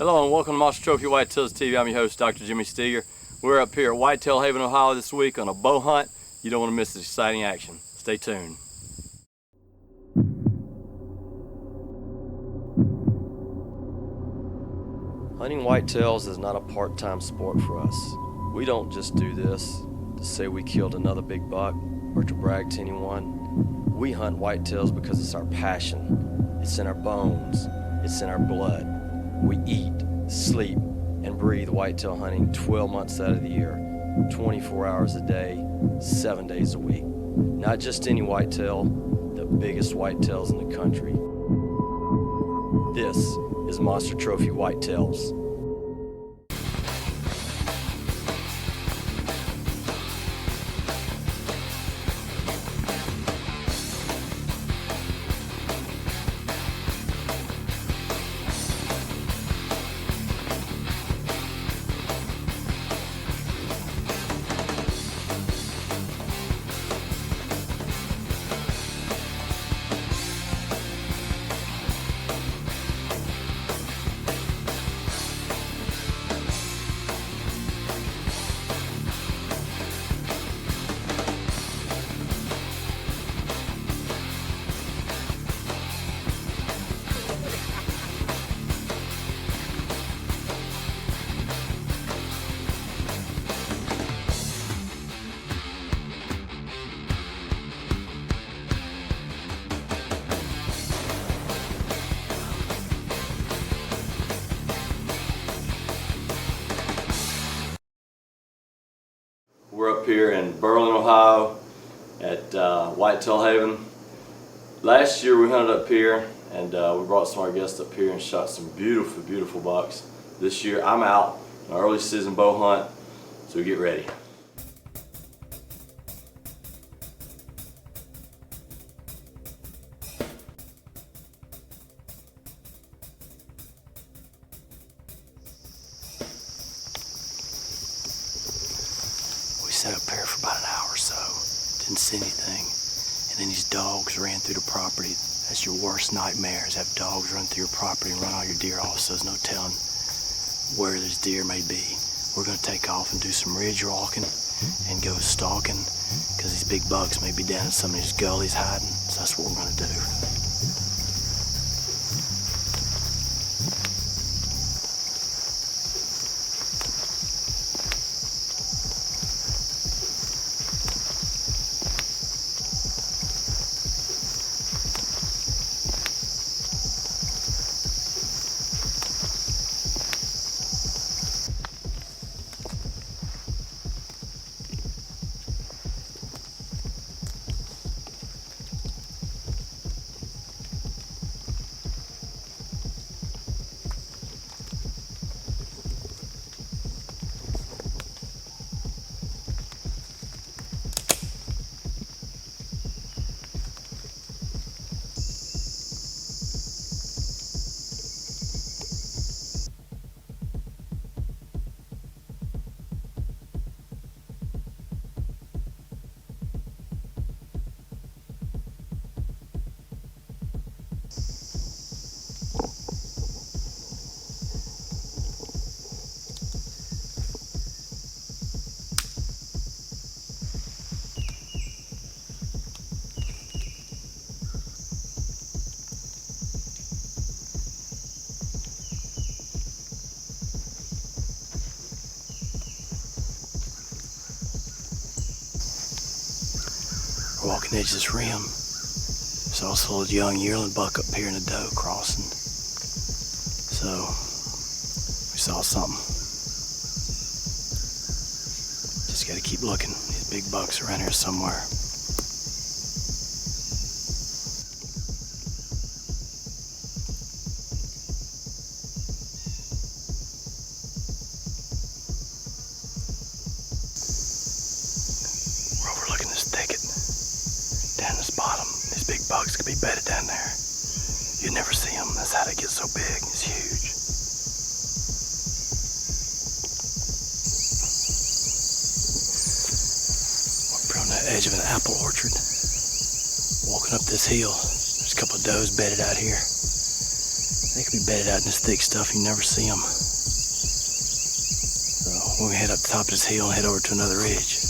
Hello and welcome to Monster Trophy Whitetails TV. I'm your host, Dr. Jimmy Steger. We're up here at Whitetail Haven, Ohio this week on a bow hunt. You don't want to miss this exciting action. Stay tuned. Hunting whitetails is not a part-time sport for us. We don't just do this to say we killed another big buck or to brag to anyone. We hunt whitetails because it's our passion. It's in our bones. It's in our blood. We eat, sleep, and breathe whitetail hunting 12 months out of the year, 24 hours a day, 7 days a week. Not just any whitetail, the biggest whitetails in the country. This is Monster Trophy Whitetails. We're up here in Berlin, Ohio at Whitetail Haven. Last year we hunted up here and we brought some of our guests up here and shot some beautiful, beautiful bucks. This year I'm out on an early season bow hunt, so get ready. Sat up there for about an hour or so, didn't see anything, and then these dogs ran through the property. That's your worst nightmare, is have dogs run through your property and run all your deer off, so there's no telling where this deer may be. We're going to take off and do some ridge walking and go stalking, because these big bucks may be down in some of these gullies hiding, so that's what we're going to do. We're walking the edge of this rim. There's also a young yearling buck up here and a doe crossing. So we saw something. Just gotta keep looking. These big bucks are around here somewhere. We're overlooking this thicket. Down this bottom, these big bucks could be bedded down there. You'd never see them. That's how they get so big. It's huge. We're on the edge of an apple orchard. Walking up this hill. There's a couple of does bedded out here. They could be bedded out in this thick stuff, you never see them. So we're gonna head up the top of this hill and head over to another ridge.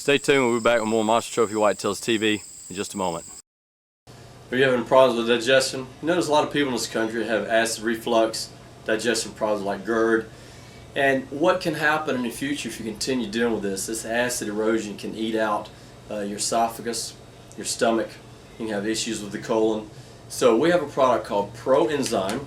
Stay tuned, we'll be back with more Monster Trophy Whitetails TV in just a moment. Are you having problems with digestion? You notice a lot of people in this country have acid reflux, digestion problems like GERD. And what can happen in the future if you continue dealing with this acid erosion can eat out your esophagus, your stomach. You can have issues with the colon. So we have a product called Proenzyme.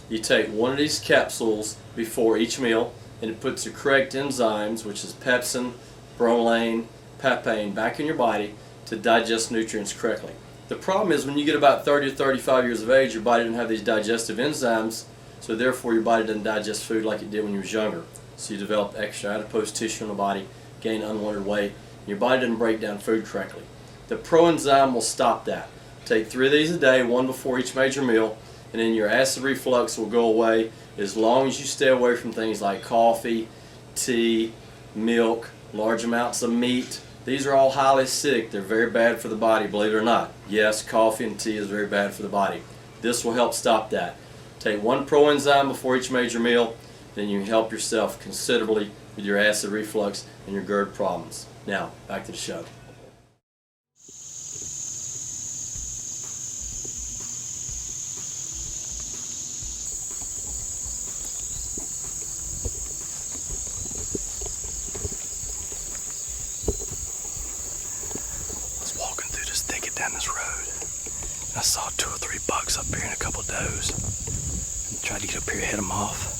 You take one of these capsules before each meal, and it puts the correct enzymes, which is pepsin, bromelain, papain, back in your body to digest nutrients correctly. The problem is when you get about 30 to 35 years of age, your body doesn't have these digestive enzymes, so therefore your body doesn't digest food like it did when you was younger. So you develop extra adipose tissue in the body, gain unwanted weight, and your body doesn't break down food correctly. The Proenzyme will stop that. Take 3 of these a day, one before each major meal, and then your acid reflux will go away as long as you stay away from things like coffee, tea, milk, large amounts of meat. These are all highly acidic. They're very bad for the body, believe it or not. Yes, coffee and tea is very bad for the body. This will help stop that. Take one Proenzyme before each major meal, then you can help yourself considerably with your acid reflux and your GERD problems. Now, back to the show. Down this road. I saw 2 or 3 bucks up here and a couple of does. And tried to get up here and head them off.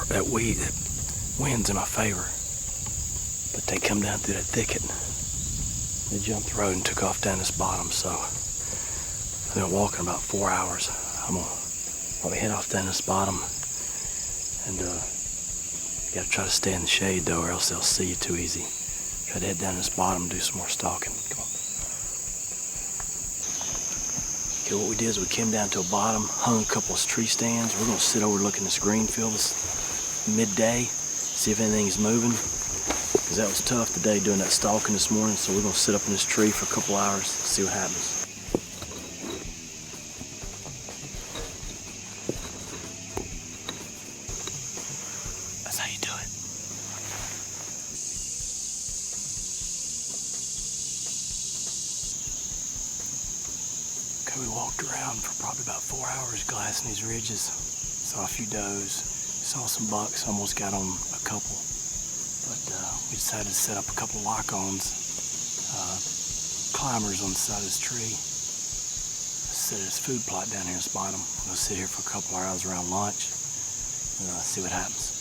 That wind's in my favor. But they come down through that thicket. They jumped the road and took off down this bottom. So I've been walking about 4 hours. I'm gonna probably head off down this bottom. And you gotta try to stay in the shade though, or else they'll see you too easy. Try to head down this bottom and do some more stalking. Come on. Okay, what we did is we came down to a bottom, hung a couple of tree stands. We're gonna sit overlooking this green field this midday, see if anything's moving. Cause that was tough today doing that stalking this morning, so we're gonna sit up in this tree for a couple hours, see what happens. That's how you do it. We walked around for probably about 4 hours glassing these ridges. Saw a few does, saw some bucks, almost got on a couple. But we decided to set up a couple lock-ons, climbers on the side of this tree. Set this food plot down here at this bottom. We'll sit here for a couple hours around lunch and see what happens.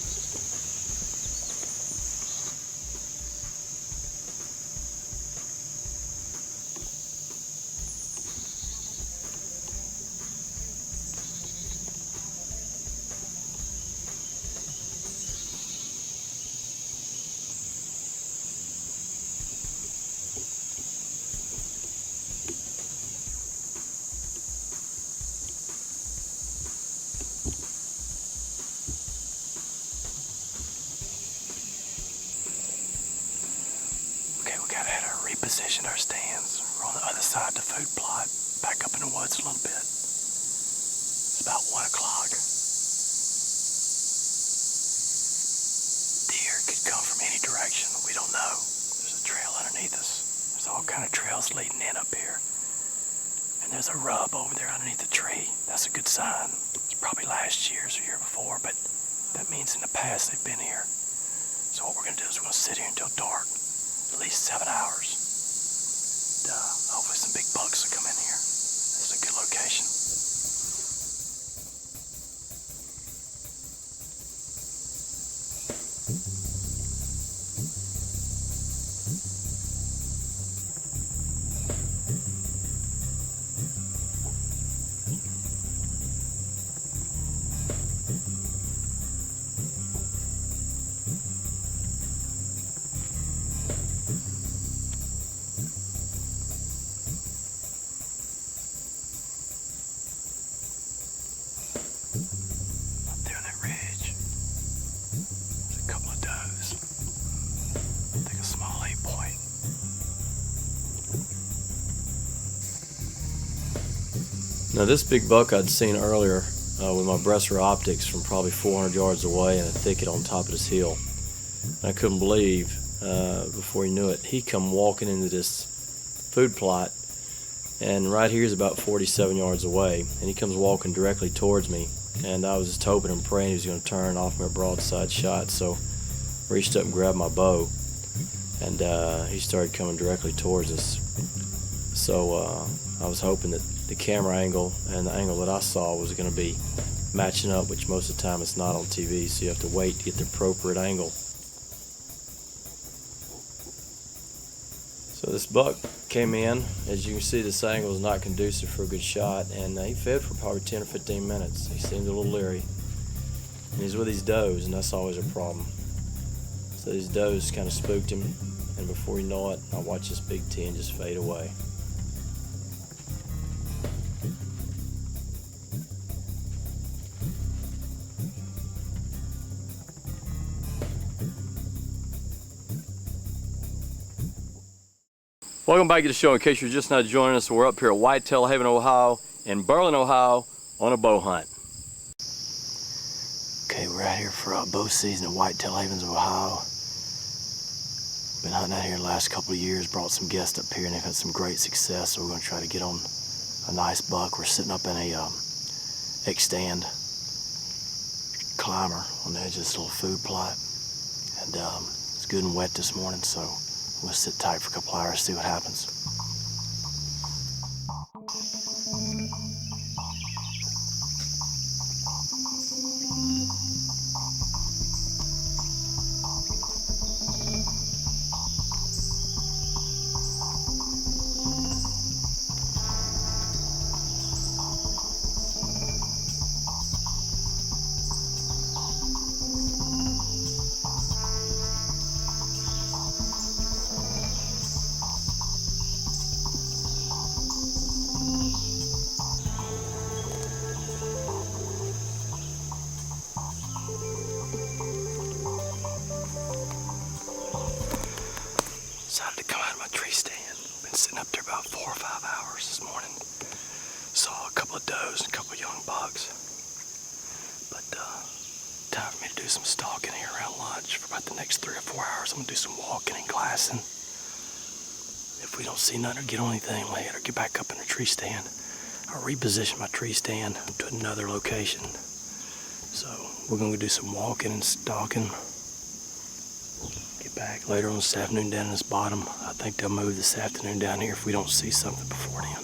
Repositioned our stands. We're on the other side of the food plot, back up in the woods a little bit. It's about 1 o'clock. Deer could come from any direction. We don't know. There's a trail underneath us. There's all kind of trails leading in up here. And there's a rub over there underneath the tree. That's a good sign. It's probably last year's or year before, but that means in the past they've been here. So what we're going to do is we're going to sit here until dark. At least 7 hours. Hopefully some big bucks will come in here. This is a good location. Now this big buck I'd seen earlier with my Bresser optics from probably 400 yards away in a thicket on top of this hill. And I couldn't believe before he knew it, he come walking into this food plot, and right here is about 47 yards away, and he comes walking directly towards me, and I was just hoping and praying he was going to turn off my broadside shot, so reached up and grabbed my bow, and he started coming directly towards us. So I was hoping that the camera angle and the angle that I saw was going to be matching up, which most of the time it's not on TV, so you have to wait to get the appropriate angle. So this buck came in. As you can see, this angle is not conducive for a good shot, and he fed for probably 10 or 15 minutes. He seemed a little leery, and he's with these does, and that's always a problem. So these does kind of spooked him, and before you know it, I watched this big 10 just fade away. Welcome back to the show. In case you're just now joining us, we're up here at Whitetail Haven, Ohio, in Berlin, Ohio, on a bow hunt. Okay, we're out here for bow season at Whitetail Havens, Ohio. Been hunting out here the last couple of years, brought some guests up here, and they've had some great success, so we're going to try to get on a nice buck. We're sitting up in a X-stand climber on the edge of this little food plot, and it's good and wet this morning, so we'll sit tight for a couple hours, see what happens. Decided to come out of my tree stand. Been sitting up there about 4 or 5 hours this morning. Saw a couple of does and a couple of young bucks. But time for me to do some stalking here around lunch. For about the next 3 or 4 hours, I'm gonna do some walking and glassing. If we don't see nothing or get on anything later, get back up in the tree stand. I'll reposition my tree stand to another location. So we're gonna do some walking and stalking. Back later on this afternoon down in this bottom. I think they'll move this afternoon down here if we don't see something before then.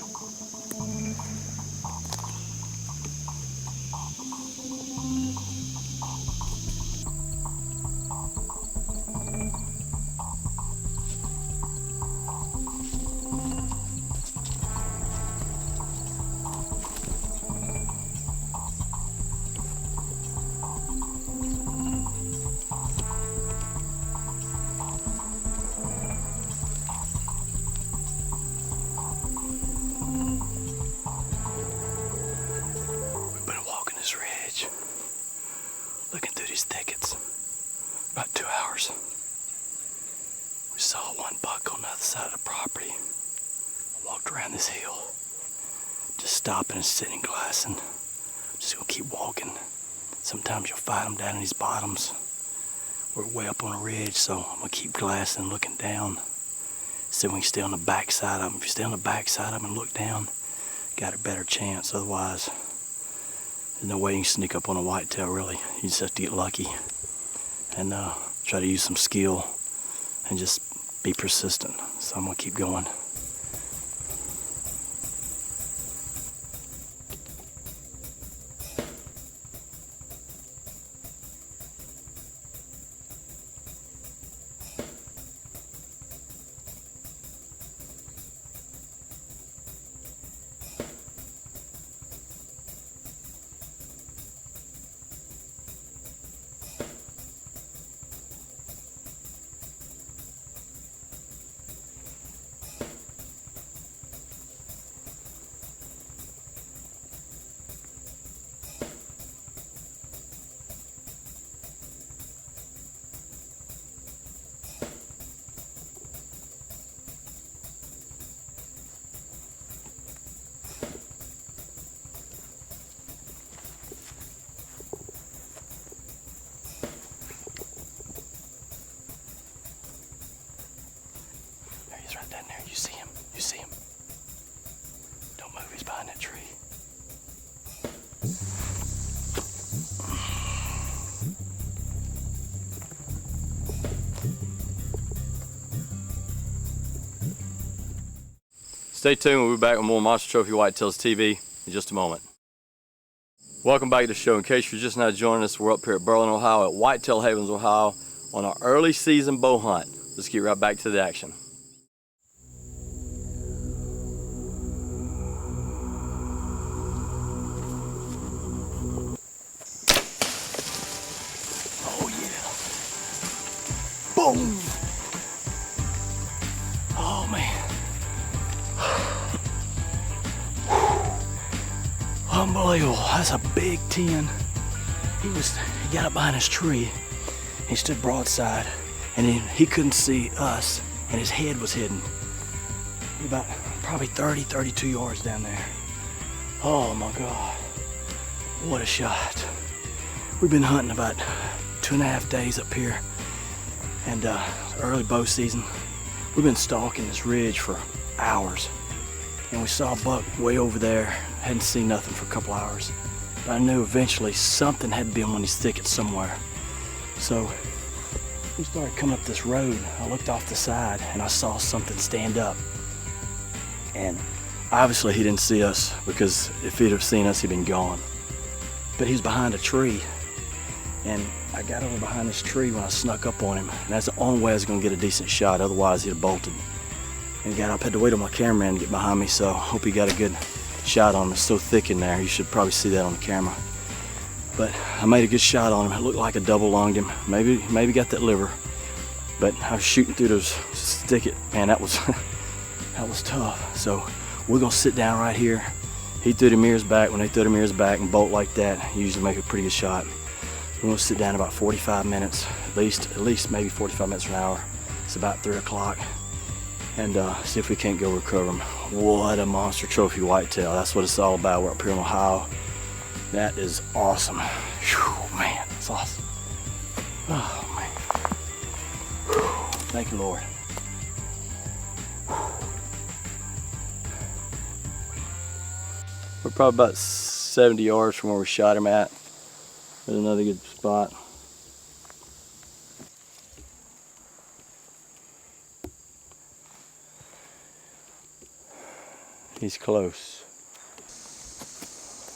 Looking through these thickets. About 2 hours. We saw one buck on the other side of the property. I walked around this hill, just stopping and sitting glassing. I'm just gonna keep walking. Sometimes you'll find them down in these bottoms. We're way up on a ridge, so I'm gonna keep glassing, looking down. See if we can stay on the back side of them. If you stay on the back side of them and look down, got a better chance. Otherwise, there's no way you can sneak up on a whitetail, really. You just have to get lucky and try to use some skill and just be persistent. So I'm gonna keep going. Stay tuned, we'll be back with more Monster Trophy Whitetails TV in just a moment. Welcome back to the show. In case you're just now joining us, we're up here at Berlin, Ohio at Whitetail Havens, Ohio on our early season bow hunt. Let's get right back to the action. Oh yeah. Boom. Oh man. Unbelievable. That's a big 10. He got up behind his tree. He stood broadside, and he couldn't see us, and his head was hidden. About probably 30, 32 yards down there. Oh my God. What a shot. We've been hunting about 2.5 days up here, and early bow season. We've been stalking this ridge for hours, and we saw a buck way over there. Hadn't seen nothing for a couple hours, but I knew eventually something had to be in one of these thickets somewhere. So we started coming up this road. I looked off the side and I saw something stand up, and obviously he didn't see us, because if he'd have seen us, he'd been gone. But he was behind a tree, and I got over behind this tree when I snuck up on him, and that's the only way I was going to get a decent shot, otherwise he'd have bolted. And he got up, had to wait on my cameraman to get behind me, so I hope he got a good shot on him. It's so thick in there, you should probably see that on the camera. But I made a good shot on him. It looked like I double lunged him. Maybe got that liver. But I was shooting through those thicket. Man, that was that was tough. So we're gonna sit down right here. He threw the mirrors back. When they throw the mirrors back and bolt like that, you usually make a pretty good shot. We're gonna sit down about 45 minutes, at least maybe 45 minutes or an hour. It's about 3 o'clock. And see if we can't go recover them. What a Monster Trophy whitetail. That's what it's all about. We're up here in Ohio. That is awesome. Whew, man, that's awesome. Oh, man. Whew, thank you, Lord. We're probably about 70 yards from where we shot him at. There's another good spot. He's close.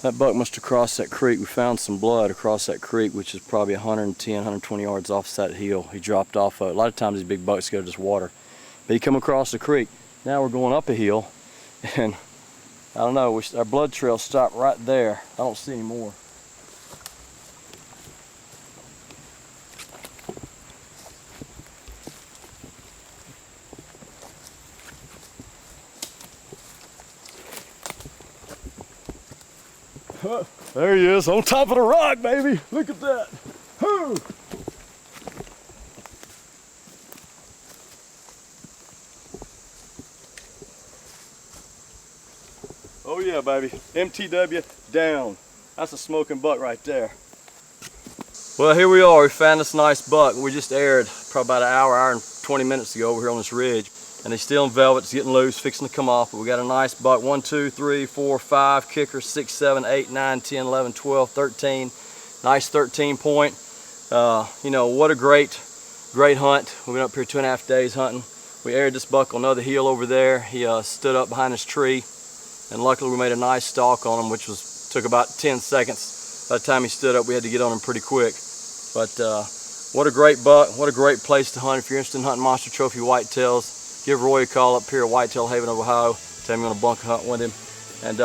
That buck must have crossed that creek. We found some blood across that creek, which is probably 110, 120 yards off that hill. He dropped off. A lot of times these big bucks go to just water. But he come across the creek. Now we're going up a hill, and I don't know, our blood trail stopped right there. I don't see any more. There he is, on top of the rock, baby. Look at that. Whoo! Oh yeah, baby. MTW down. That's a smoking buck right there. Well, here we are. We found this nice buck. We just aired probably about an hour and 20 minutes ago over here on this ridge. And he's still in velvet. It's getting loose, fixing to come off. But we got a nice buck. 1, 2, 3, 4, 5 kickers, 6, 7, 8, 9, 10, 11, 12, 13. Nice 13 point. You know, what a great hunt. We've been up here 2.5 days hunting. We aired this buck on another hill over there. He stood up behind his tree, and luckily we made a nice stalk on him, which took about 10 seconds. By the time he stood up, we had to get on him pretty quick. But what a great buck. What a great place to hunt. If you're interested in hunting Monster Trophy whitetails, give Roy a call up here at Whitetail Haven, Ohio. Tell him you want to bunk hunt with him. And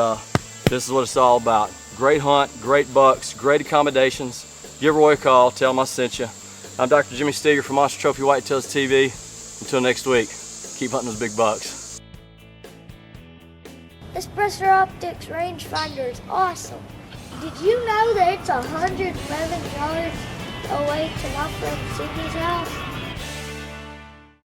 this is what it's all about. Great hunt, great bucks, great accommodations. Give Roy a call. Tell him I sent you. I'm Dr. Jimmy Steger from Monster Trophy Whitetails TV. Until next week, keep hunting those big bucks. This Pressure Optics rangefinder is awesome. Did you know that it's 111 yards away to my friend Cindy's house?